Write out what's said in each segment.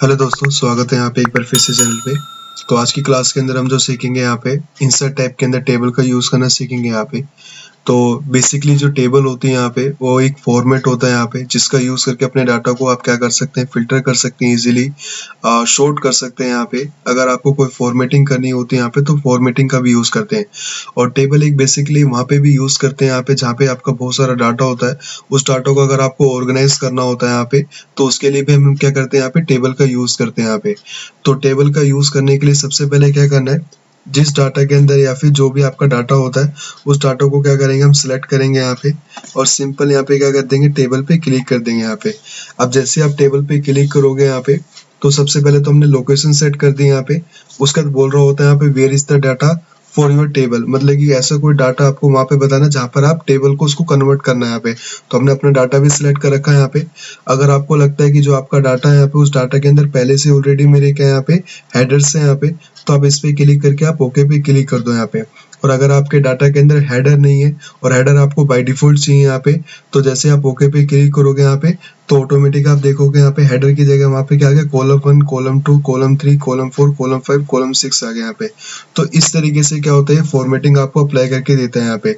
Hello दोस्तों, स्वागत है यहाँ पे एक बार फिर से चैनल पे। तो आज की क्लास के अंदर हम जो सीखेंगे यहाँ पे इंसर्ट टाइप के अंदर टेबल का यूज़ करना सीखेंगे यहाँ पे। तो बेसिकली जो टेबल होती है यहाँ पे वो एक फॉर्मेट होता है यहाँ पे, जिसका यूज़ करके अपने डाटा को आप क्या कर सकते हैं, फिल्टर कर सकते हैं, इजीली शॉर्ट कर सकते हैं यहाँ पे। अगर आपको कोई फॉर्मेटिंग करनी होती है यहाँ पे तो फॉर्मेटिंग का भी यूज़ करते हैं। और टेबल एक बेसिकली वहाँ पे भी यूज़ करते हैं यहाँ पे जहाँ पे आपका बहुत सारा डाटा होता है। उस डाटा को अगर आपको ऑर्गेनाइज करना होता है यहाँ पे, तो उसके लिए भी हम क्या करते हैं यहाँ पे, टेबल का यूज़ करते हैं यहाँ पे। तो टेबल का यूज़ करने के लिए सबसे पहले क्या करना है, जिस डाटा के अंदर या फिर जो भी आपका डाटा होता है उस डाटा को क्या करेंगे, हम सिलेक्ट करेंगे यहाँ पे और सिंपल यहाँ पे क्या कर देंगे, टेबल पे क्लिक कर देंगे यहाँ पे। अब जैसे आप टेबल पे क्लिक करोगे यहाँ पे, तो सबसे पहले तो हमने लोकेशन सेट कर दी यहाँ पे। उसके बाद बोल रहा होता है यहाँ पे where is the data for your table, मतलब कि ऐसा कोई डाटा आपको वहाँ पे बताना जहाँ पर आप टेबल को उसको कन्वर्ट करना है यहाँ पे। तो हमने अपना डाटा भी सिलेक्ट कर रखा है यहाँ पे। अगर आपको लगता है कि जो आपका डाटा है यहाँ पे उस डाटा के अंदर पहले से ऑलरेडी मेरे क्या यहाँ पे हेडर्स है यहाँ पे, तो आप इस पे क्लिक करके आप ओके पे क्लिक कर दो यहाँ पे। और अगर आपके डाटा के अंदर हेडर नहीं है और हेडर आपको बाय डिफॉल्ट चाहिए यहाँ पे, तो जैसे आप ओके पे क्लिक करोगे यहाँ पे तो ऑटोमेटिक आप देखोगे यहाँ पे हेडर की जगह वहाँ पे क्या आ गया, column 1, column 2, column 3, column 4, column 5, column 6 आ गया यहाँ पे। तो इस तरीके से क्या होता है, फॉर्मेटिंग आपको अप्लाई करके देता है यहाँ पे।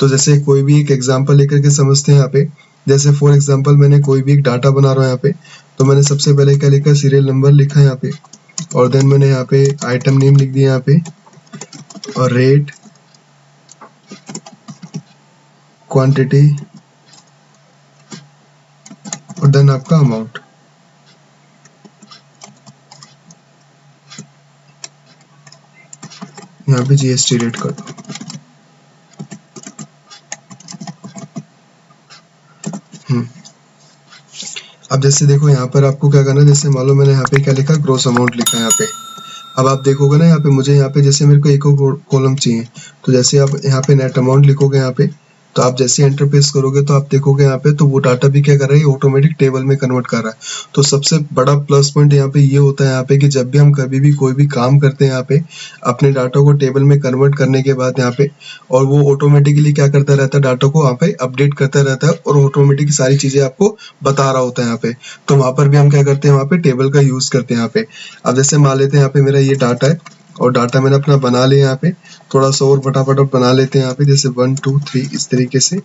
तो जैसे कोई भी एक एग्जाम्पल लेकर के समझते हैं यहाँ पे। जैसे फॉर एग्जाम्पल मैंने कोई भी एक डाटा बना रहा हूँ यहाँ पे, तो मैंने सबसे पहले क्या लिखा, सीरियल नंबर लिखा यहाँ पे, और देन मैंने यहाँ पे आइटम नेम लिख दिया यहाँ पे, और रेट, क्वांटिटी, और देन आपका अमाउंट। यहाँ पे जीएसटी रेट कर दो। अब जैसे देखो यहाँ पर आपको क्या करना है, जैसे मान लो मैंने यहाँ पे क्या लिखा, ग्रॉस अमाउंट लिखा है यहाँ पे। अब आप देखोगे ना यहाँ पे, मुझे यहाँ पे जैसे मेरे को एक कॉलम चाहिए, तो जैसे आप यहाँ पे नेट अमाउंट लिखोगे यहाँ पे, तो आप जैसे एंटर प्रेस करोगे तो आप देखोगे यहाँ पे, तो वो डाटा भी क्या कर रहा है, ऑटोमेटिक टेबल में कन्वर्ट कर रहा है। तो सबसे बड़ा प्लस पॉइंट यहाँ पे ये होता है यहाँ पे कि जब भी हम कभी भी कोई भी काम करते हैं यहाँ पे, अपने डाटा को टेबल में कन्वर्ट करने के बाद यहाँ पे, और वो ऑटोमेटिकली क्या करता रहता है, डाटा को वहाँ पे अपडेट करता रहता है और ऑटोमेटिक सारी चीजें आपको बता रहा होता है यहाँ पे। तो वहां पर भी हम क्या करते हैं, वहाँ पे टेबल का यूज करते हैं यहाँ पे। अब जैसे मान लेते हैं यहाँ पे मेरा ये डाटा है और डाटा मैंने अपना बना लिया यहाँ पे। थोड़ा सा और फटाफट बना लेते हैं यहाँ पे, जैसे 1 2 3 इस तरीके से।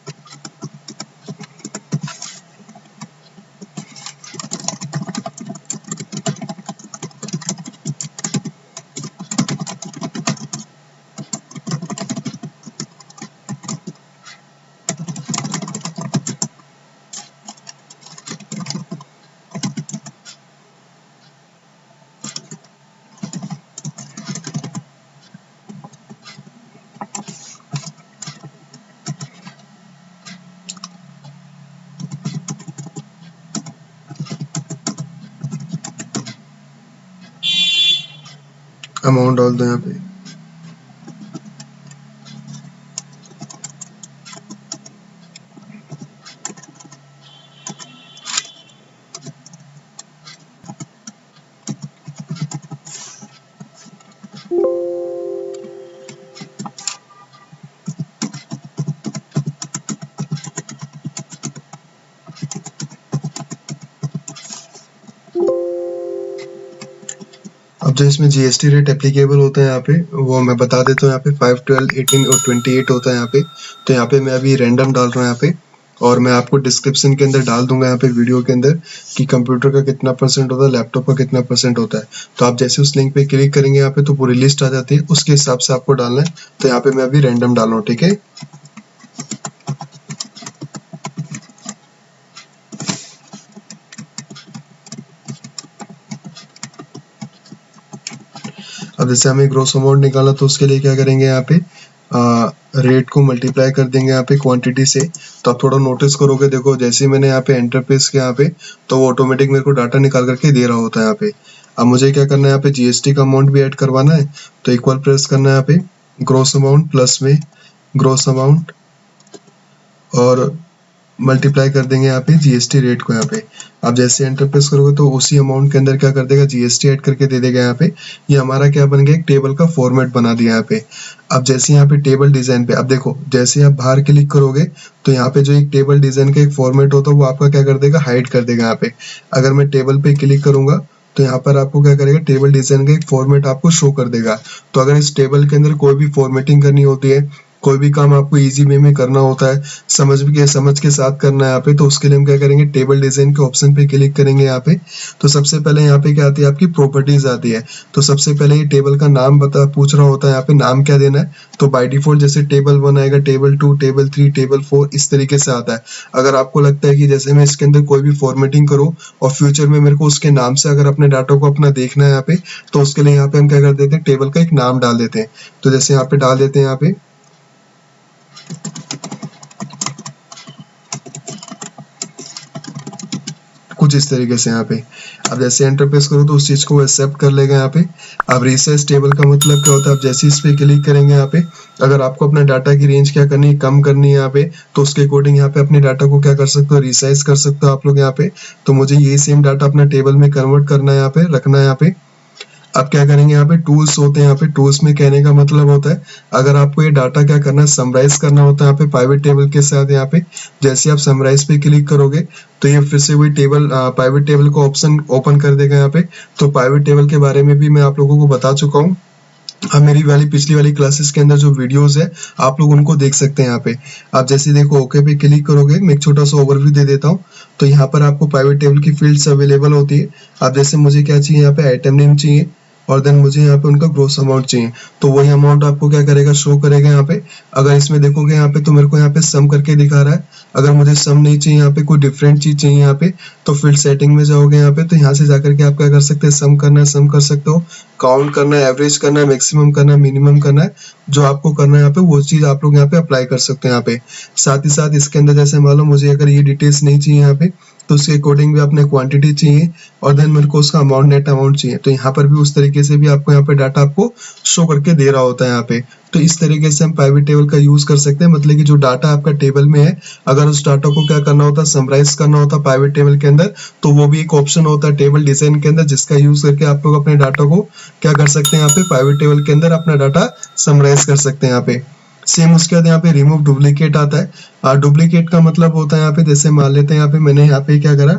अमाउंट डाल दो यहाँ पे। अब जो इसमें जीएसटी रेट एप्लीकेबल होता है यहाँ पे, वो मैं बता देता हूँ। यहाँ पे 5, 12, 18 और 28 होता है यहाँ पे। तो यहाँ पे मैं अभी रैंडम डाल रहा हूँ यहाँ पे, और मैं आपको डिस्क्रिप्शन के अंदर डाल दूंगा यहाँ पे वीडियो के अंदर कि कंप्यूटर का कितना परसेंट होता है, लैपटॉप का कितना परसेंट होता है। तो आप जैसे उस लिंक पे क्लिक करेंगे यहाँ पे तो पूरी लिस्ट आ जाती है, उसके हिसाब से आपको डालना है। तो यहाँ पे मैं अभी रैंडम डाल रहा हूँ, ठीक है। अब जैसे हमें ग्रोस अमाउंट निकाला, तो उसके लिए क्या करेंगे, यहाँ पे रेट को मल्टीप्लाई कर देंगे यहाँ पे क्वांटिटी से। तो आप थोड़ा नोटिस करोगे, देखो जैसे मैंने यहाँ पे एंटर प्रेस किया यहाँ पे, तो वो ऑटोमेटिक मेरे को डाटा निकाल करके दे रहा होता है यहाँ पे। अब मुझे क्या करना है, यहाँ पे जीएसटी का अमाउंट भी ऐड करवाना है, तो इक्वल प्रेस करना है यहाँ पे, ग्रोस अमाउंट प्लस में ग्रोस अमाउंट, और मल्टीप्लाई कर देंगे यहाँ पे जीएसटी रेट को यहाँ पे। आप जैसे एंटर प्रेस करोगे तो उसी अमाउंट के अंदर क्या कर देगा, जीएसटी ऐड करके दे देगा यहाँ पे। ये हमारा क्या बन गया, एक टेबल का फॉर्मेट बना दिया यहाँ पे। अब जैसे यहाँ पे टेबल डिजाइन पे, अब देखो जैसे आप बाहर क्लिक करोगे तो यहाँ पे जो एक टेबल डिजाइन का एक फॉर्मेट होता है वो आपका क्या कर देगा, हाइड कर देगा यहाँ पे। अगर मैं टेबल पे क्लिक करूंगा तो यहाँ पर आपको क्या करेगा, टेबल डिजाइन का एक फॉर्मेट आपको शो कर देगा। तो अगर इस टेबल के अंदर कोई भी फॉर्मेटिंग करनी होती है, कोई भी काम आपको इजी वे में करना होता है, समझ के साथ करना है यहाँ पे, तो उसके लिए हम क्या करेंगे, टेबल डिजाइन के ऑप्शन पे क्लिक करेंगे यहाँ पे। तो सबसे पहले यहाँ पे क्या आती है, आपकी प्रॉपर्टीज आती है। तो सबसे पहले ये टेबल का नाम पूछ रहा होता है, यहाँ पे नाम क्या देना है। तो बाय डिफॉल्ट जैसे टेबल 1 आएगा, टेबल 2, टेबल 3, टेबल 4 इस तरीके से आता है। अगर आपको लगता है कि जैसे मैं इसके अंदर कोई भी फॉर्मेटिंग करूँ और फ्यूचर में मेरे को उसके नाम से अगर अपने डाटा को अपना देखना है यहाँ पे, तो उसके लिए यहाँ पे हम क्या कर देते हैं, टेबल का एक नाम डाल देते हैं। तो जैसे यहाँ पे डाल देते हैं यहाँ पे कुछ इस तरीके से यहाँ पे। अब जैसे एंटर प्रेस करो तो उस चीज को एक्सेप्ट कर लेगा यहाँ पे। अब रिसाइज टेबल का मतलब क्या होता है, अब जैसे इस पे क्लिक करेंगे यहाँ पे, अगर आपको अपना डाटा की रेंज क्या करनी है, कम करनी है यहाँ पे, तो उसके अकॉर्डिंग यहाँ पे अपने डाटा को क्या कर सकते हो, रिसाइज कर सकते हो आप लोग यहाँ पे। तो मुझे ये सेम डाटा अपना टेबल में कन्वर्ट करना है यहाँ पे, रखना है यहाँ पे। अब क्या करेंगे, यहाँ पे टूल्स होते हैं, यहाँ पे टूल्स में कहने का मतलब होता है अगर आपको ये डाटा क्या करना है, समराइज करना होता है यहाँ पे पाइवेट टेबल के साथ। यहाँ पे जैसे आप समराइज पे क्लिक करोगे तो ये फिर से वही टेबल पाइवेट टेबल का ऑप्शन ओपन कर देगा यहाँ पे। तो पाइवेट टेबल के बारे में भी मैं आप लोगों को बता चुका हूँ। अब मेरी पिछली वाली क्लासेस के अंदर जो वीडियोस है आप लोग उनको देख सकते हैं यहाँ पे। आप जैसे देखो ओके पे क्लिक करोगे, मैं एक छोटा सा ओवरव्यू दे देता हूँ। तो यहाँ पर आपको प्राइवेट टेबल की फील्ड्स अवेलेबल होती है। अब जैसे मुझे क्या चाहिए, यहाँ पे आइटम नेम चाहिए और देन मुझे यहाँ पे उनका ग्रोस अमाउंट चाहिए। तो वही अमाउंट आपको क्या करेगा, शो करेगा यहाँ पे। अगर इसमें देखोगे यहाँ पे तो मेरे को यहाँ पे सम करके दिखा रहा है। अगर मुझे सम नहीं चाहिए, यहाँ पे कोई डिफरेंट चीज चाहिए यहाँ पे, तो फील्ड सेटिंग में जाओगे यहाँ पे। तो यहाँ से जाकर के आप क्या कर सकते हैं, सम करना है सम कर सकते हो, काउंट करना है एवरेज करना है, मैक्सिमम करना है मिनिमम करना है, जो आपको करना है यहाँ पे वो चीज आप लोग यहाँ पे अप्लाई कर सकते हैं यहाँ पे। साथ ही साथ इसके अंदर जैसे मान लो मुझे अगर ये डिटेल्स नहीं चाहिए यहाँ पे, तो उसके अकॉर्डिंग भी अपने क्वांटिटी चाहिए और देन मेरे को उसका अमाउंट, नेट अमाउंट चाहिए। तो यहाँ पर भी उस तरीके से भी आपको यहाँ पे डाटा आपको शो करके दे रहा होता है यहाँ पे। तो इस तरीके से हम प्राइवेट टेबल का यूज कर सकते हैं, मतलब कि जो डाटा आपका टेबल में है, अगर उस डाटा को क्या करना होता है, समराइज करना होता है प्राइवेट टेबल के अंदर, तो वो भी एक ऑप्शन होता है टेबल डिजाइन के अंदर, जिसका यूज करके आप लोग अपने डाटा को क्या कर सकते हैं, यहाँ पे प्राइवेट टेबल के अंदर अपना डाटा समराइज कर सकते हैं यहाँ पे। सेम उसके बाद यहाँ पे रिमूव डुप्लीकेट आता है। डुप्लीकेट का मतलब होता है यहाँ पे, जैसे मान लेते हैं यहाँ पे मैंने यहाँ पे क्या करा,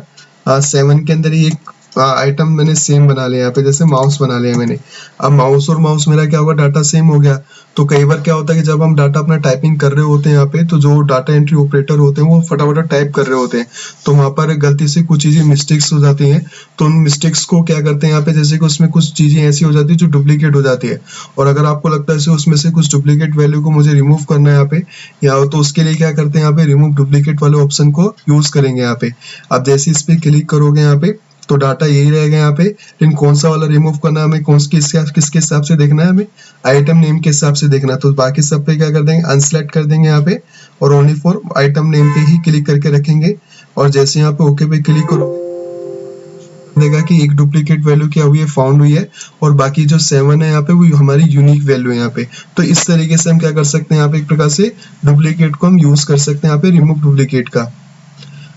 7 के अंदर ही एक आइटम मैंने सेम बना लिया यहाँ पे, जैसे माउस बना लिया मैंने। अब माउस और माउस मेरा क्या होगा, डाटा सेम हो गया। तो कई बार क्या होता है कि जब हम डाटा अपना टाइपिंग कर रहे होते हैं यहाँ पे, तो जो डाटा एंट्री ऑपरेटर होते हैं वो फटाफट टाइप कर रहे होते हैं, तो वहां पर गलती से कुछ चीजें मिस्टेक्स हो जाती हैं। तो उन मिस्टेक्स को क्या करते हैं यहाँ पे, जैसे कि उसमें कुछ चीजें ऐसी हो जाती है जो डुप्लीकेट हो जाती है, और अगर आपको लगता है उसमें से कुछ डुप्लीकेट वैल्यू को मुझे रिमूव करना है यहाँ पे, या तो उसके लिए क्या करते हैं यहाँ पे, रिमूव डुप्लीकेट वाले ऑप्शन को यूज करेंगे यहाँ पे। आप जैसे इस पे क्लिक करोगे यहाँ पे, तो डाटा यही रहेगा यहाँ पे, लेकिन कौन सा वाला रिमूव करना है हमें, किसके हिसाब से देखना है हमें, आइटम नेम के हिसाब से देखना है। तो बाकी सब पे क्या कर देंगे, अनसेलेक्ट कर देंगे यहाँ पे, और ओनली फॉर आइटम नेम पे ही क्लिक करके रखेंगे। और जैसे यहाँ पे ओके पे क्लिक करो देगा कि एक डुप्लीकेट वैल्यू क्या हुई है, फाउंड हुई है, और बाकी जो 7 है यहाँ पे वो हमारी यूनिक वैल्यू है यहाँ पे। तो इस तरीके से हम क्या कर सकते हैं यहाँ पे, एक प्रकार से डुप्लीकेट को हम यूज कर सकते हैं यहाँ पे, रिमूव डुप्लीकेट का।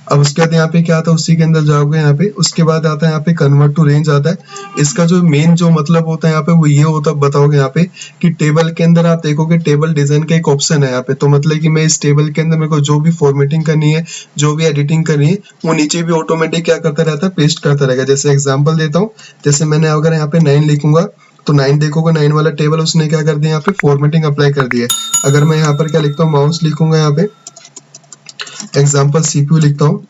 अब उसके बाद यहाँ पे क्या आता है, उसी के अंदर जाओगे यहाँ पे, उसके बाद आता है यहाँ पे कन्वर्ट टू रेंज आता है। इसका जो मेन जो मतलब होता है यहाँ पे वो ये होता है, बताओगे यहाँ पे कि टेबल के अंदर आप देखोगे टेबल डिजाइन का एक ऑप्शन है यहाँ पे। तो मतलब कि मैं इस टेबल के अंदर मेरे को जो भी फॉर्मेटिंग करनी है, जो भी एडिटिंग करनी है, वो नीचे भी ऑटोमेटिक क्या करता रहता है, पेस्ट करता रहेगा। जैसे एग्जाम्पल देता हूँ, जैसे मैंने अगर यहाँ पे 9 लिखूंगा, तो 9 देखोगे, 9 वाला टेबल उसने क्या कर दिया यहाँ पे, फॉर्मेटिंग अप्लाई कर दी है। अगर मैं यहाँ पर क्या लिखता हूँ, माउस लिखूंगा यहाँ पे, एग्जाम्पल सीपीयू लिखता हूँ।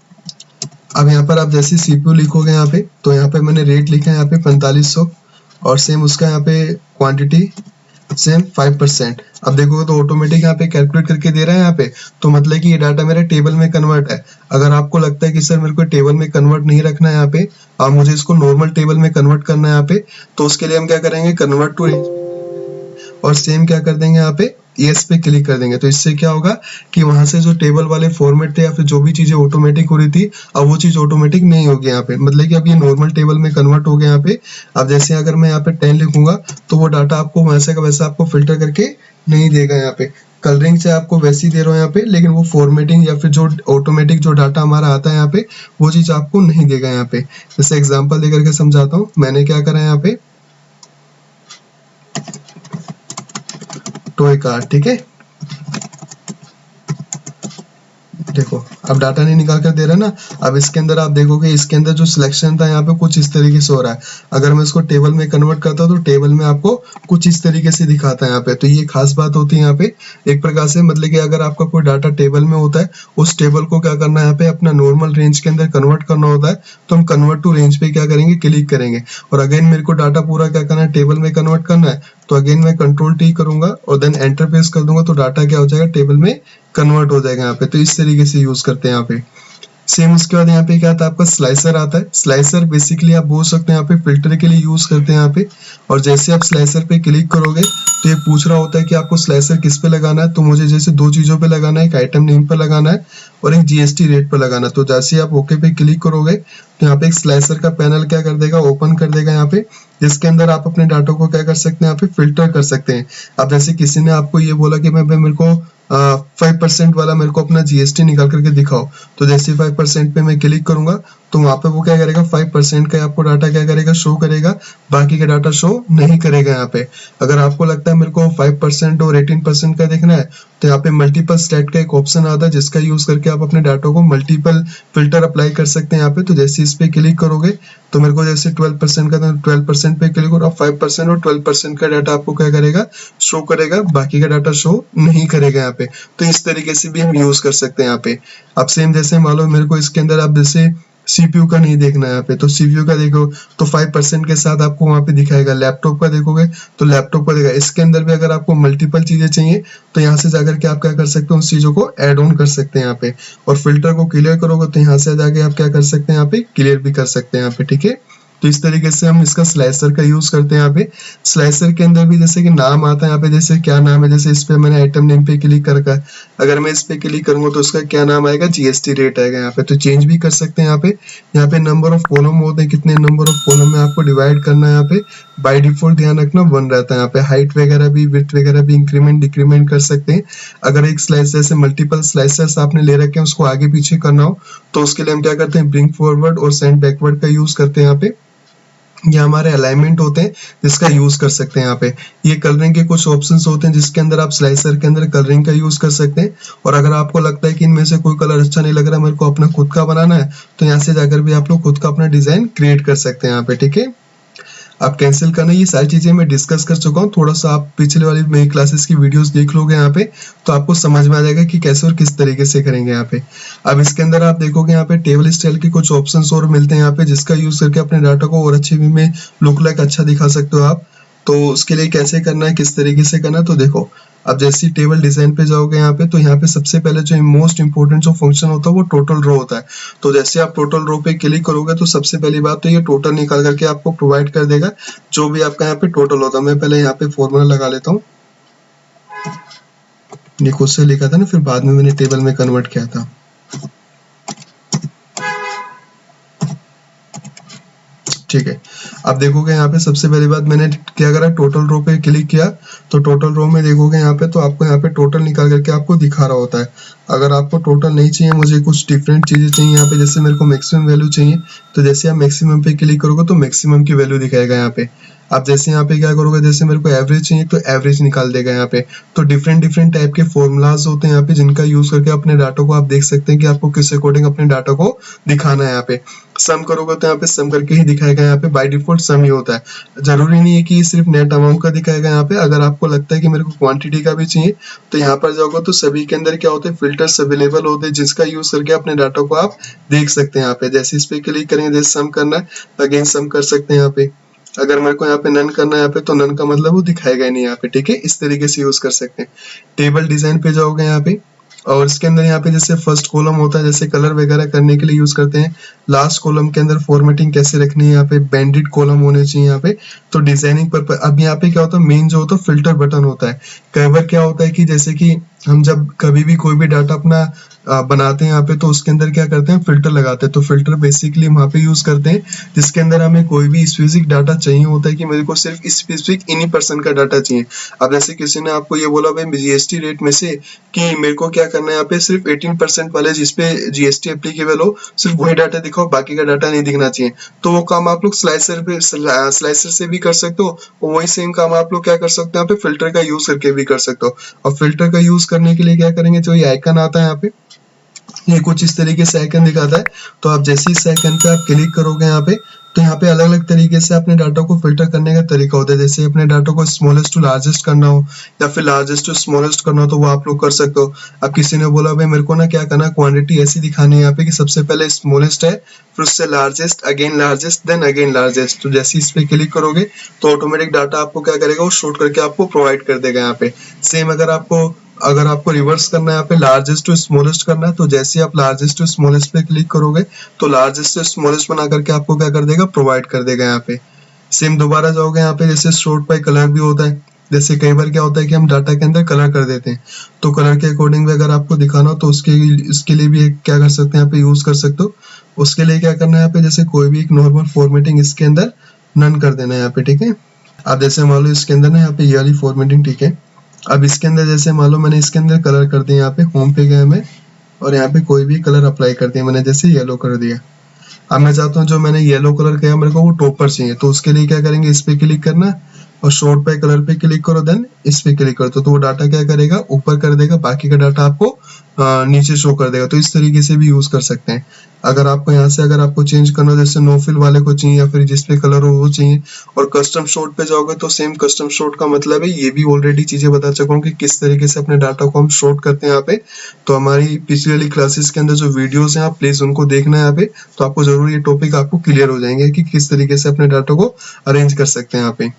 अब यहाँ पर आप जैसे सीपीयू लिखोगे यहाँ पे, तो यहाँ पे मैंने रेट लिखा है यहाँ पे 4500, और सेम उसका यहाँ पे क्वांटिटी सेम 5%। अब देखोगे तो ऑटोमेटिक यहाँ पे कैलकुलेट करके दे रहा है यहाँ पे। तो मतलब कि ये डाटा मेरे टेबल में कन्वर्ट है। अगर आपको लगता है कि सर मेरे को टेबल में कन्वर्ट नहीं रखना है यहाँ पे, मुझे इसको नॉर्मल टेबल में कन्वर्ट करना है यहाँ पे, तो उसके लिए हम क्या करेंगे, कन्वर्ट टू, और सेम क्या कर देंगे यहाँ पे, यस पे क्लिक कर देंगे। तो इससे क्या होगा कि वहां से जो टेबल वाले फॉर्मेट थे या फिर जो भी चीजें ऑटोमेटिक हो रही थी, अब वो चीज ऑटोमेटिक नहीं होगी यहाँ पे, मतलब कि अब ये नॉर्मल टेबल में कन्वर्ट हो गया यहाँ पे। अब जैसे अगर मैं यहाँ पे 10 लिखूंगा, तो वो डाटा आपको वैसे का वैसा आपको फिल्टर करके नहीं देगा यहाँ पे। कलरिंग से आपको वैसे ही दे रहा हूँ यहाँ पे, लेकिन वो फॉर्मेटिंग या फिर जो ऑटोमेटिक जो डाटा हमारा आता है यहाँ पे, वो चीज आपको नहीं देगा यहाँ पे। जैसे एग्जाम्पल देकर के समझाता हूँ, मैंने क्या करा यहाँ पे, टॉय कार, ठीक है, देखो अब डाटा नहीं निकाल कर दे रहा ना। अब इसके अंदर आप देखोगे, इसके अंदर जो सिलेक्शन था यहाँ पे कुछ इस तरीके से हो रहा है। अगर मैं इसको टेबल में कन्वर्ट करता हूँ तो टेबल में आपको कुछ इस तरीके से दिखाता है यहाँ पे। तो ये खास बात होती है यहाँ पे एक प्रकार से, मतलब कि अगर आपका कोई डाटा टेबल में होता है, उस टेबल को क्या करना है यहाँ पे अपना नॉर्मल रेंज के अंदर कन्वर्ट करना होता है। तो हम कन्वर्ट टू रेंज पे क्या करेंगे, क्लिक करेंगे। और अगेन मेरे को डाटा पूरा क्या करना है, टेबल में कन्वर्ट करना है। तो अगेन मैं कंट्रोल टी करूंगा और देन एंटर प्रेस कर दूंगा, तो डाटा क्या हो जाएगा, टेबल में कन्वर्ट हो जाएगा यहाँ पे। तो इस तरीके से यूज करते हैं यहाँ पे। सेम उसके बाद यहाँ पे क्या आता है, आपका स्लाइसर आता है। स्लाइसर बेसिकली आप बोल सकते हैं यहाँ पे फिल्टर के लिए यूज करते हैं यहाँ पे। और जैसे आप स्लाइसर पे क्लिक करोगे तो ये पूछ रहा होता है कि आपको स्लाइसर किस पे लगाना है। तो मुझे जैसे दो चीजों पे लगाना है, एक आइटम नेम पर लगाना है और एक जीएसटी रेट पर लगाना है। तो जैसे आप ओके पे क्लिक करोगे तो यहाँ पे एक स्लाइसर का पैनल क्या कर देगा, ओपन कर देगा यहाँ पे, जिसके अंदर आप अपने डाटा को क्या कर सकते हैं, यहाँ पे फिल्टर कर सकते हैं। अब जैसे किसी ने आपको ये बोला कि मैं मेरे को 5% वाला मेरे को अपना जीएसटी निकाल करके दिखाओ। तो जैसे 5% पे मैं क्लिक करूंगा तो वहां पे वो क्या करेगा, 5% का आपको डाटा क्या करेगा, शो करेगा, बाकी का डाटा शो नहीं करेगा यहाँ पे। अगर आपको लगता है मेरे को 5% और 18% का देखना है तो यहाँ पे मल्टीपल स्लैट का एक ऑप्शन आता है, जिसका यूज करके आप अपने डाटा को मल्टीपल फिल्टर अप्लाई कर सकते हैं यहाँ पे। तो जैसे इस पे क्लिक करोगे तो मेरे को जैसे 12% का, तो 12% पे क्लिक करो, 5% और 12% का डाटा आपको क्या करेगा, शो करेगा, बाकी का डाटा शो नहीं करेगा यहाँ पे। तो इस तरीके से भी हम यूज कर सकते हैं यहाँ पे। अब सेम जैसे मान लो मेरे को इसके अंदर आप जैसे सीपीयू का नहीं देखना है यहाँ पे, तो सीपीयू का देखो तो 5% के साथ आपको वहां पे दिखाएगा। लैपटॉप का देखोगे तो लैपटॉप का देगा। इसके अंदर भी अगर आपको मल्टीपल चीजें चाहिए तो यहाँ से जाकर के आप क्या कर सकते हो, उन चीजों को ऐड ऑन कर सकते हैं यहाँ पे। और फिल्टर को क्लियर करोगे तो यहाँ से जाके आप क्या कर सकते हैं, यहाँ पे क्लियर भी कर सकते हैं यहाँ पे, ठीक है। तो इस तरीके से हम इसका स्लाइसर का यूज करते हैं यहाँ पे। स्लाइसर के अंदर भी जैसे कि नाम आता है यहाँ पे, जैसे क्या नाम है, जैसे इस पे मैंने आइटम नेम पे क्लिक कर रखा है। अगर मैं इस पे क्लिक करूंगा तो उसका क्या नाम आएगा, जीएसटी रेट आएगा यहाँ पे। तो चेंज भी कर सकते हैं यहाँ पे। यहाँ पे नंबर ऑफ कॉलम होते हैं, कितने नंबर ऑफ कॉलम में आपको डिवाइड करना है यहाँ पे। बाय डिफॉल्ट ध्यान रखना 1 रहता है यहाँ पे। हाइट वगैरह भी, विड्थ वगैरह भी इंक्रीमेंट डिक्रीमेंट कर सकते हैं। अगर एक स्लाइस जैसे मल्टीपल स्लाइसर्स आपने ले रखे हैं, उसको आगे पीछे करना हो तो उसके लिए हम क्या करते हैं, ब्रिंग फॉरवर्ड और सेंड बैकवर्ड का यूज करते हैं यहाँ पे। ये हमारे अलाइनमेंट होते हैं जिसका यूज कर सकते हैं यहाँ पे। ये कलरिंग के कुछ ऑप्शंस होते हैं जिसके अंदर आप स्लाइसर के अंदर कलरिंग का यूज कर सकते हैं। और अगर आपको लगता है कि इनमें से कोई कलर अच्छा नहीं लग रहा, मेरे को अपना खुद का बनाना है, तो यहाँ से जाकर भी आप लोग खुद का अपना डिजाइन क्रिएट कर सकते हैं यहाँ पे, ठीक है। आप कैंसिल करना, ये सारी चीजें मैं डिस्कस कर चुका हूँ। थोड़ा सा आप पिछले वाली मेरी क्लासेस की वीडियोस देख लोगे यहाँ पे तो आपको समझ में आ जाएगा कि कैसे और किस तरीके से करेंगे यहाँ पे। अब इसके अंदर आप देखोगे यहाँ पे टेबल स्टाइल के कुछ ऑप्शंस और मिलते हैं यहाँ पे, जिसका यूज करके अपने डाटा को और अच्छे वे में लुक लाइक अच्छा दिखा सकते हो आप। तो उसके लिए कैसे करना है, किस तरीके से करना है, तो देखो अब जैसे टेबल डिजाइन पे जाओगे यहाँ पे तो यहाँ पे सबसे पहले जो मोस्ट इंपोर्टेंट जो फंक्शन होता है वो टोटल रो होता है। तो जैसे आप टोटल रो पे क्लिक करोगे तो सबसे पहली बात तो ये टोटल निकाल करके आपको प्रोवाइड कर देगा, जो भी आपका यहाँ पे टोटल होता है। मैं पहले यहाँ पे फॉर्मूला लगा लेता हूँ, ये खुद से लिखा था ना, फिर बाद में मैंने टेबल में कन्वर्ट किया था। ठीक है, अब देखोगे यहाँ पे सबसे पहली बात मैंने क्या करा, टोटल रो पे क्लिक किया तो टोटल रो में देखोगे यहाँ पे तो आपको यहाँ पे टोटल निकाल करके आपको दिखा रहा होता है। अगर आपको टोटल नहीं चाहिए, मुझे कुछ डिफरेंट चीजें चाहिए यहाँ पे, जैसे मेरे को मैक्सिमम वैल्यू चाहिए, तो जैसे आप मैक्सिमम पे क्लिक करोगे तो मैक्सिमम की वैल्यू दिखाएगा यहाँ पे। आप जैसे यहाँ पे क्या करोगे, जैसे मेरे को एवरेज चाहिए तो एवरेज निकाल देगा यहाँ पे। तो डिफरेंट डिफरेंट टाइप के फॉर्मूलाज होते हैं यहाँ पे, जिनका यूज करके अपने डाटा को आप देख सकते हैं कि आपको किस अकॉर्डिंग अपने डाटा को दिखाना है यहाँ पे। सम करोगे तो यहाँ पे सम करके ही दिखाएगा यहाँ पे, बाय डिफॉल्ट सम ही होता है। जरूरी नहीं है कि सिर्फ नेट अमाउंट का दिखाएगा यहाँ पे। अगर आपको लगता है कि मेरे को क्वांटिटी का भी चाहिए तो यहाँ पर जाओगे तो सभी के अंदर क्या होते हैं, फिल्टर्स अवेलेबल होते हैं, जिसका यूज करके अपने डाटा को आप देख सकते हैं यहाँ पे। जैसे इस पे क्लिक करेंगे, जैसे सम करना है अगेन सम कर सकते हैं यहाँ पे। अगर मेरे को यहाँ पे नन करना है यहाँ पे तो नन का मतलब वो दिखाएगा ही नहीं यहाँ पे, ठीक है। इस तरीके से यूज कर सकते हैं। टेबल डिजाइन पे जाओगे यहाँ पे और इसके अंदर यहाँ पे जैसे फर्स्ट कॉलम होता है, जैसे कलर वगैरह करने के लिए यूज करते हैं। लास्ट कॉलम के अंदर फॉर्मेटिंग कैसे रखनी है, यहाँ पे बैंडेड कॉलम होने चाहिए यहाँ पे। तो डिजाइनिंग पर अब यहाँ पे क्या होता है, मेन जो होता है फिल्टर बटन होता है। कई बार क्या होता है कि जैसे कि हम जब कभी भी कोई भी डाटा अपना बनाते हैं यहाँ पे तो उसके अंदर क्या करते हैं, फिल्टर लगाते हैं। तो फिल्टर बेसिकली हम वहाँ पे यूज करते हैं जिसके अंदर हमें कोई भी स्पेसिफिक डाटा चाहिए होता है कि मेरे को सिर्फ स्पेसिफिक इन्हीं पर्सन का डाटा चाहिए। अब जैसे किसी ने आपको ये बोला भाई जीएसटी रेट में से कि मेरे को क्या करना है, यहाँ पे सिर्फ 18% वाले जिसपे जीएसटी एप्लीकेबल हो सिर्फ वही डाटा दिखाओ, बाकी का डाटा नहीं दिखना चाहिए। तो वो काम आप लोग स्लाइसर से भी कर सकते हो। वही सेम काम आप लोग क्या कर सकते हो, यहाँ पे फिल्टर का यूज करके भी कर सकते हो। और फिल्टर का यूज करने के लिए क्या करेंगे, जो ये आइकन आता है यहाँ पे, ये कुछ इस तरीके से आइकन दिखाता है। तो आप जैसे इस आइकन पे आप क्लिक करोगे यहाँ पे, तो यहाँ पे अलग अलग तरीके से अपने डाटा को फिल्टर करने का तरीका होता है। जैसे अपने डाटा को स्मॉलेस्ट टू लार्जेस्ट करना हो या फिर लार्जेस्ट टू स्मॉलेस्ट करना हो तो वो आप लोग कर सकते हो। अब किसी ने बोला भाई मेरे को ना क्या करना, क्वांटिटी ऐसी दिखानी है यहाँ पे कि सबसे पहले स्मॉलेस्ट है, फिर उससे largest, again largest, then again largest. तो जैसे इस पे क्लिक करोगे तो ऑटोमेटिक डाटा आपको क्या करेगा, वो शूट करके आपको प्रोवाइड कर देगा यहाँ पे। सेम अगर आपको रिवर्स करना है, यहाँ पे लार्जेस्ट टू स्मॉलेस्ट करना है, तो जैसे ही आप लार्जेस्ट टू स्मॉलेस्ट पे क्लिक करोगे तो लार्जेस्ट टू स्मॉलेस्ट बना करके आपको क्या कर देगा, प्रोवाइड कर देगा यहाँ पे। सेम दोबारा जाओगे यहाँ पे, जैसे शॉर्ट बाय कलर भी होता है। जैसे कई बार क्या होता है कि हम डाटा के अंदर कलर कर देते हैं, तो कलर के अकॉर्डिंग भी अगर आपको दिखाना हो तो उसके लिए भी क्या कर सकते हैं, यहाँ पे यूज कर सकते हो। उसके लिए क्या करना है यहाँ पे, जैसे कोई भी एक नॉर्मल फॉर्मेटिंग इसके अंदर नन कर देना है यहाँ पे, ठीक है। अब जैसे मान लो इसके अंदर ना यहाँ पे ये वाली फॉर्मेटिंग, ठीक है। अब इसके अंदर जैसे मान लो मैंने इसके अंदर कलर कर दिया, यहाँ पे होम पे गया मैं और यहाँ पे कोई भी कलर अप्लाई कर दिया मैंने, जैसे येलो कर दिया। अब मैं चाहता हूँ जो मैंने येलो कलर किया मेरे को वो टॉप पर चाहिए, तो उसके लिए क्या करेंगे, इस पे क्लिक करना और शॉर्ट बाय कलर पे क्लिक करो, देन इस पे क्लिक करो तो वो डाटा क्या करेगा, ऊपर कर देगा, बाकी का डाटा आपको नीचे शो कर देगा। तो इस तरीके से भी यूज कर सकते हैं। अगर आपको यहाँ से अगर आपको चेंज करना हो, जैसे नो फिल वाले को चाहिए या फिर जिस पे कलर हो वो चाहिए, और कस्टम शॉट पे जाओगे तो सेम कस्टम शॉट का मतलब है, ये भी ऑलरेडी चीजें बता चुका हूँ कि किस तरीके से अपने डाटा को हम शॉर्ट करते हैं यहाँ पे। तो हमारी पिछली वाली क्लासेस के अंदर जो वीडियोस हैं आप प्लीज उनको देखना है यहाँ पे, तो आपको जरूर ये टॉपिक आपको क्लियर हो जाएंगे कि किस तरीके से अपने डाटा को अरेंज कर सकते हैं यहाँ पे।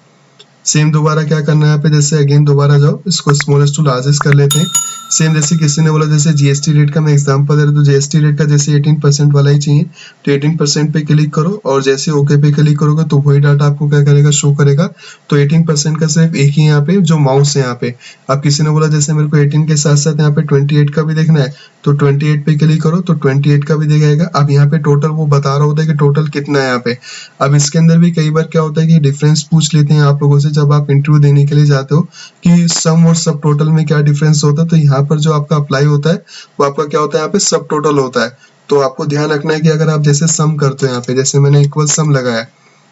सेम दोबारा क्या करना है यहाँ पे, जैसे अगेन दोबारा जाओ, इसको स्मॉलेस्ट टू लार्जेस्ट कर लेते हैं। सेम जैसे किसी ने बोला, जैसे जीएसटी रेट का मैं एग्जांपल दे रहा हूँ, तो जीएसटी रेट का जैसे 18% वाला ही चाहिए, तो 18% पे क्लिक करो और जैसे ओके पे क्लिक करोगे तो वही डाटा आपको क्या करेगा, शो करेगा। तो 18% का सिर्फ एक ही यहाँ पे जो माउस है यहाँ पे। अब किसी ने बोला जैसे मेरे को 18 के साथ साथ यहाँ पे 28 का भी देखना है, तो 28 पे क्लिक करो तो 28 का भी दिखाएगा। अब यहाँ पे टोटल वो बता रहा होता है कि टोटल कितना है यहाँ पे। अब इसके अंदर भी कई बार क्या होता है कि डिफरेंस पूछ लेते हैं आप लोगों से जब आप इंटरव्यू देने के लिए जाते हो कि सम और सब टोटल में क्या डिफरेंस होता है। तो यहाँ पर जो आपका अप्लाई होता है वो आपका क्या होता है, यहाँ पे सब टोटल होता है। तो आपको ध्यान रखना है कि अगर आप जैसे सम करते हो यहाँ पे, जैसे मैंने इक्वल सम लगाया,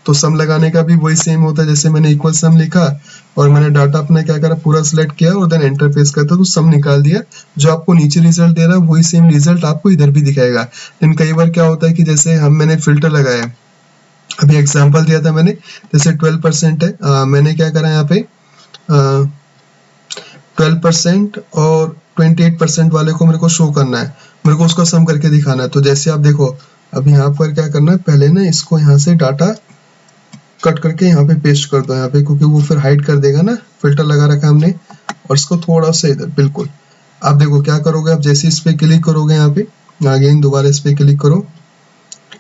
तो सम लगाने का भी वही सेम होता है। जैसे मैंने इक्वल सम लिखा और मैंने डाटा अपना क्या करा, पूरा सिलेक्ट किया और देन एंटर प्रेस करता तो सम निकाल दिया। जो आपको नीचे रिजल्ट दे रहा है वही सेम रिजल्ट आपको इधर भी दिखाएगा। लेकिन कई बार क्या होता है कि जैसे मैंने फिल्टर लगाया, अभी एग्जांपल दिया था मैंने, जैसे 12% है, मैंने क्या करा यहाँ पे 12% और 28% वाले को मेरे को शो करना है, मेरे को उसका सम करके दिखाना है। तो जैसे आप देखो अब यहाँ पर क्या करना है, पहले ना इसको यहाँ से डाटा कट करके यहाँ पे पेस्ट कर दो यहाँ पे, क्योंकि वो फिर हाइड कर देगा ना, फिल्टर लगा रखा है हमने। और इसको थोड़ा सा इधर, बिल्कुल। आप देखो क्या करोगे, आप जैसे इस पे क्लिक करोगे यहाँ पे, अगेन दोबारा इस पे क्लिक करो।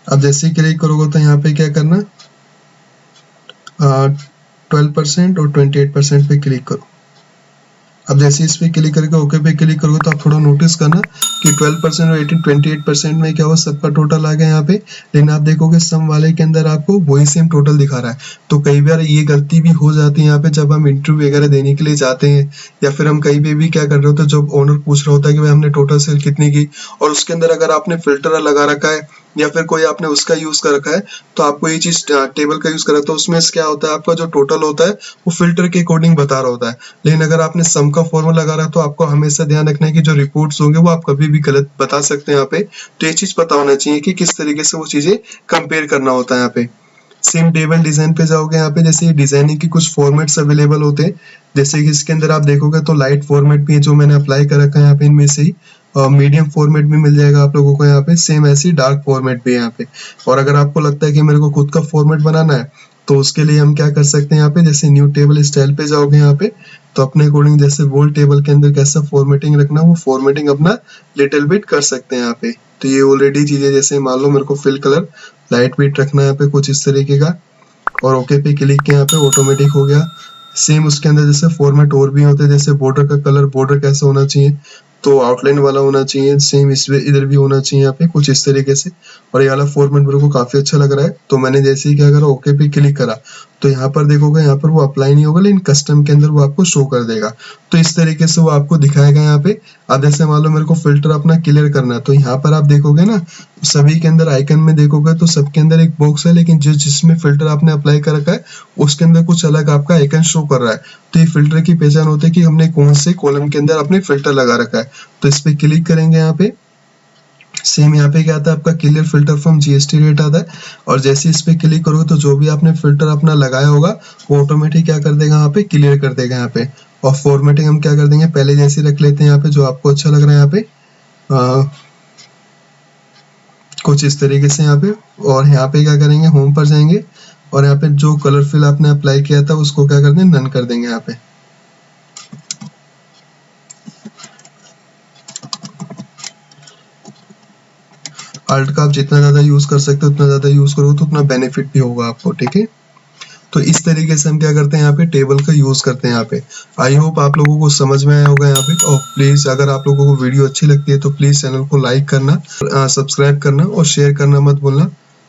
अब जैसे ही क्लिक करोगे तो यहाँ पे क्या करना, 12% और 28% पे क्लिक करो। अब जैसे इस पे क्लिक करके ओके पे क्लिक करोगे तो आप थोड़ा नोटिस करना कि 12% और 28% में क्या हुआ, सबका टोटल आ गया यहाँ पे। लेकिन आप देखोगे सम वाले के अंदर आपको वही सेम टोटल दिखा रहा है। तो कई बार ये गलती भी हो जाती है यहाँ पे, जब हम इंटरव्यू वगैरह देने के लिए जाते हैं या फिर हम कहीं पे भी क्या कर रहे होते हैं, जब ओनर पूछ रहा होता है कि भाई हमने टोटल सेल कितनी की, और उसके अंदर अगर आपने फिल्टर लगा रखा है या फिर कोई आपने उसका यूज कर रखा है, तो आपको ये चीज टेबल का यूज करा तो उसमें क्या होता है, आपका जो टोटल होता है वो फिल्टर के अकॉर्डिंग बता रहा होता है। लेकिन अगर आपने सम का फॉर्मूला लगा रहा है तो आपको हमेशा ध्यान रखना है कि जो रिपोर्ट्स होंगे वो आप कभी भी गलत बता सकते हैं यहाँ पे। तो ये चीज पता होना चाहिए कि किस तरीके से वो चीजें कंपेयर करना होता है यहाँ पे। सेम टेबल डिजाइन पे जाओगे यहाँ पे, जैसे डिजाइनिंग के कुछ फॉर्मेट्स अवेलेबल होते हैं। जैसे कि इसके अंदर आप देखोगे तो लाइट फॉर्मेट भी है जो मैंने अप्लाई कर रखा है यहाँ पे, इनमें से ही मीडियम फॉर्मेट भी मिल जाएगा आप लोगों को यहाँ पे, सेम ऐसी डार्क फॉर्मेट भी है यहाँ पे। और अगर आपको लगता है कि मेरे को खुद का फॉर्मेट बनाना है तो उसके लिए हम क्या कर सकते हैं यहाँ पे, जैसे न्यू टेबल स्टाइल पे जाओगे यहाँ पे, तो अपने अकॉर्डिंग जैसे वोल्ड टेबल के अंदर कैसा फॉर्मेटिंग रखना वो फॉर्मेटिंग अपना लिटिल बिट कर सकते हैं यहाँ पे। तो ये ऑलरेडी चीजें, जैसे मान लो मेरे को फिल कलर लाइट वेट रखना है यहाँ पे कुछ इस तरीके का, और ओके पे क्लिक किया, यहाँ पे ऑटोमेटिक हो गया। सेम उसके अंदर जैसे फॉर्मेट और भी होते हैं, जैसे बॉर्डर का कलर, बॉर्डर कैसा होना चाहिए, तो आउटलाइन वाला होना चाहिए, सेम इस इधर भी होना चाहिए यहाँ पे कुछ इस तरीके से। और ये वाला फॉर्मेट मेरे को काफी अच्छा लग रहा है, तो मैंने जैसे ही क्या करा, ओके पे क्लिक करा, तो यहाँ पर देखोगे यहाँ पर वो अप्लाई नहीं होगा, लेकिन कस्टम के अंदर वो आपको शो कर देगा। तो इस तरीके से वो आपको दिखाएगा यहाँ पे। अब जैसे मान लो मेरे को फिल्टर अपना क्लियर करना है, तो यहाँ पर आप देखोगे ना सभी के अंदर आइकन में देखोगे तो सबके अंदर एक बॉक्स है, लेकिन जिसमें फिल्टर आपने अप्लाई कर रखा है उसके अंदर कुछ अलग आपका आइकन शो कर रहा है। तो ये फिल्टर की पहचान होती है कि हमने कौन से कॉलम के अंदर अपने फिल्टर लगा रखा है। तो इस पे क्लिक करेंगे यहाँ पे, सेम यहाँ पे क्या आता है आपका clear filter from GST rate आता है, और जैसे इस पे क्लिक करोगे तो जो भी आपने फिल्टर अपना लगाया होगा वो ऑटोमेटिक क्या कर देगा यहाँ पे क्लियर कर देगा यहाँ पे। और फॉर्मेटिंग हम क्या कर देंगे, पहले जैसे रख लेते हैं यहाँ पे जो आपको अच्छा लग रहा है यहाँ पे कुछ इस तरीके से यहाँ पे। और यहाँ पे क्या करेंगे, होम पर जाएंगे और यहाँ पे जो कलर फिल आपने अप्लाई किया था उसको क्या कर देंगे, नन कर देंगे यहाँ पे। अल्ट का आप जितना ज्यादा यूज कर सकते हो उतना ज्यादा यूज करोगे तो उतना बेनिफिट भी होगा आपको, ठीक है। तो इस तरीके से हम क्या करते हैं यहाँ पे टेबल का यूज करते हैं यहाँ पे। आई होप आप लोगों को समझ में आया होगा यहाँ पे। और प्लीज अगर आप लोगों को वीडियो अच्छी लगती है तो प्लीज चैनल को लाइक करना, सब्सक्राइब करना और शेयर करना मत भूलना।